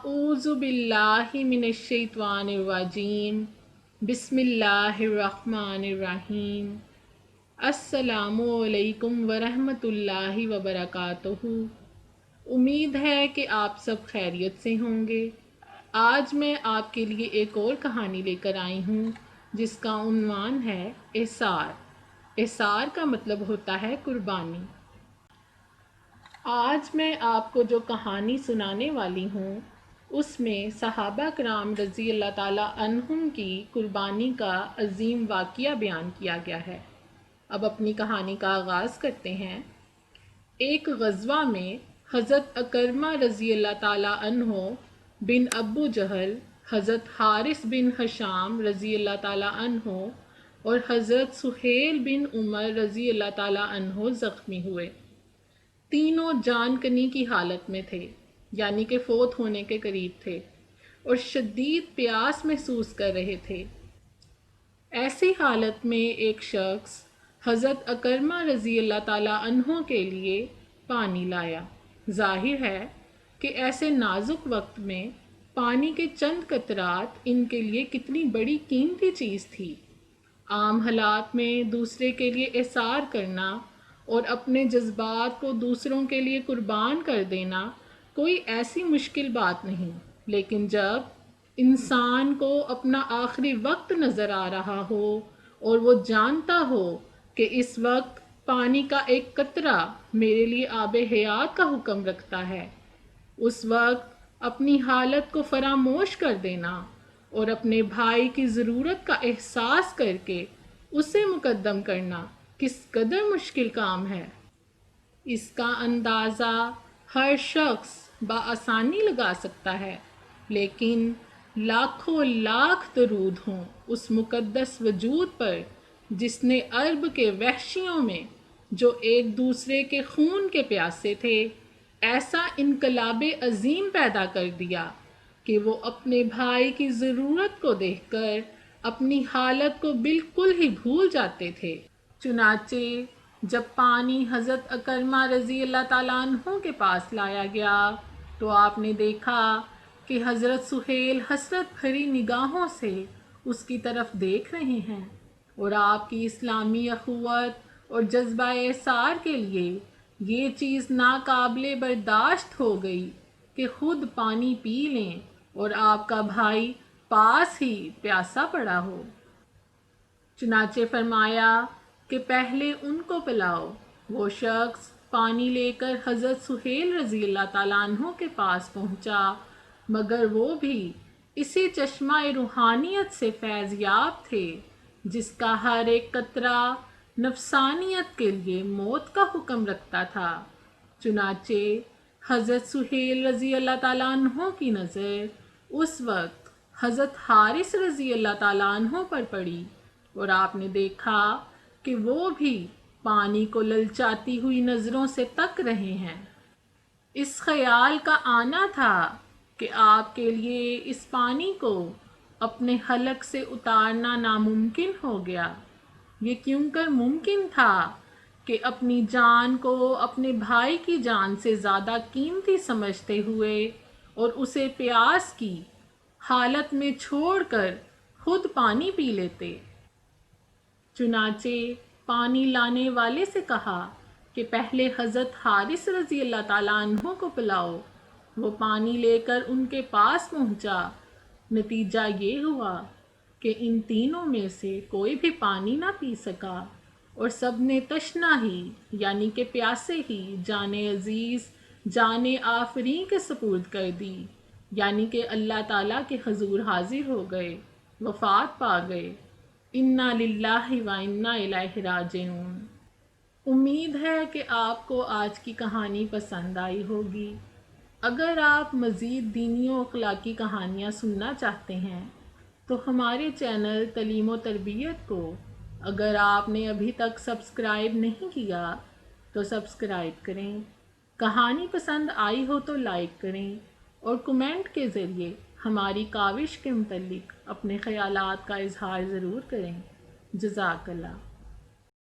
اعوذ باللہ من الشیطان الرجیم بسم اللہ الرحمن الرحیم۔ السلام علیکم ورحمۃ اللہ وبرکاتہ۔ امید ہے کہ آپ سب خیریت سے ہوں گے۔ آج میں آپ کے لیے ایک اور کہانی لے کر آئی ہوں جس کا عنوان ہے اعصار۔ اعصار کا مطلب ہوتا ہے قربانی۔ آج میں آپ کو جو کہانی سنانے والی ہوں اس میں صحابہ کرام رضی اللہ تعالیٰ عنہم کی قربانی کا عظیم واقعہ بیان کیا گیا ہے۔ اب اپنی کہانی کا آغاز کرتے ہیں۔ ایک غزوہ میں حضرت اکرمہ رضی اللہ تعالیٰ عنہ بن ابو جہل، حضرت حارث بن ہشام رضی اللہ تعالیٰ عنہ اور حضرت سہیل بن عمر رضی اللہ تعالیٰ عنہ زخمی ہوئے۔ تینوں جان کنی کی حالت میں تھے، یعنی کہ فوت ہونے کے قریب تھے، اور شدید پیاس محسوس کر رہے تھے۔ ایسی حالت میں ایک شخص حضرت اکرمہ رضی اللہ تعالیٰ عنہ کے لیے پانی لایا۔ ظاہر ہے کہ ایسے نازک وقت میں پانی کے چند قطرات ان کے لیے کتنی بڑی قیمتی چیز تھی۔ عام حالات میں دوسرے کے لیے اعصار کرنا اور اپنے جذبات کو دوسروں کے لیے قربان کر دینا کوئی ایسی مشکل بات نہیں، لیکن جب انسان کو اپنا آخری وقت نظر آ رہا ہو اور وہ جانتا ہو کہ اس وقت پانی کا ایک قطرہ میرے لیے آب حیات کا حکم رکھتا ہے، اس وقت اپنی حالت کو فراموش کر دینا اور اپنے بھائی کی ضرورت کا احساس کر کے اسے مقدم کرنا کس قدر مشکل کام ہے۔ اس کا اندازہ ہر شخص بآسانی لگا سکتا ہے، لیکن لاکھوں لاکھ درود ہوں اس مقدس وجود پر جس نے عرب کے وحشیوں میں جو ایک دوسرے کے خون کے پیاسے تھے ایسا انقلاب عظیم پیدا کر دیا کہ وہ اپنے بھائی کی ضرورت کو دیکھ کر اپنی حالت کو بالکل ہی بھول جاتے تھے۔ چنانچہ جب پانی حضرت اکرمہ رضی اللہ تعالیٰ عنہ کے پاس لایا گیا تو آپ نے دیکھا کہ حضرت سہیل حسرت بھری نگاہوں سے اس کی طرف دیکھ رہے ہیں، اور آپ کی اسلامی اخوت اور جذبہ اعصار کے لیے یہ چیز ناقابل برداشت ہو گئی کہ خود پانی پی لیں اور آپ کا بھائی پاس ہی پیاسا پڑا ہو۔ چنانچہ فرمایا کہ پہلے ان کو پلاؤ۔ وہ شخص پانی لے کر حضرت سہیل رضی اللہ تعالیٰ عنہ کے پاس پہنچا، مگر وہ بھی اسی چشمہ روحانیت سے فیض یاب تھے جس کا ہر ایک قطرہ نفسانیت کے لیے موت کا حکم رکھتا تھا۔ چنانچہ حضرت سہیل رضی اللہ تعالیٰ عنہ کی نظر اس وقت حضرت حارث رضی اللہ تعالیٰ عنہ پر پڑی، اور آپ نے دیکھا کہ وہ بھی پانی کو للچاتی ہوئی نظروں سے تک رہے ہیں۔ اس خیال کا آنا تھا کہ آپ کے لیے اس پانی کو اپنے حلق سے اتارنا ناممکن ہو گیا۔ یہ کیوں کر ممکن تھا کہ اپنی جان کو اپنے بھائی کی جان سے زیادہ قیمتی سمجھتے ہوئے اور اسے پیاس کی حالت میں چھوڑ کر خود پانی پی لیتے۔ چنانچہ پانی لانے والے سے کہا کہ پہلے حضرت حارث رضی اللہ تعالیٰ عنہ کو پلاؤ۔ وہ پانی لے کر ان کے پاس پہنچا۔ نتیجہ یہ ہوا کہ ان تینوں میں سے کوئی بھی پانی نہ پی سکا، اور سب نے تشنا ہی یعنی کہ پیاسے ہی جان عزیز جان آفریں کے سپرد کر دی، یعنی کہ اللہ تعالیٰ کے حضور حاضر ہو گئے، وفات پا گئے۔ انا للہ و انا الیہ راجعون۔ امید ہے کہ آپ کو آج کی کہانی پسند آئی ہوگی۔ اگر آپ مزید دینی و اخلاقی کہانیاں سننا چاہتے ہیں تو ہمارے چینل تعلیم و تربیت کو اگر آپ نے ابھی تک سبسکرائب نہیں کیا تو سبسکرائب کریں۔ کہانی پسند آئی ہو تو لائک کریں اور کمنٹ کے ذریعے ہماری کاوش کے متعلق اپنے خیالات کا اظہار ضرور کریں۔ جزاک اللہ۔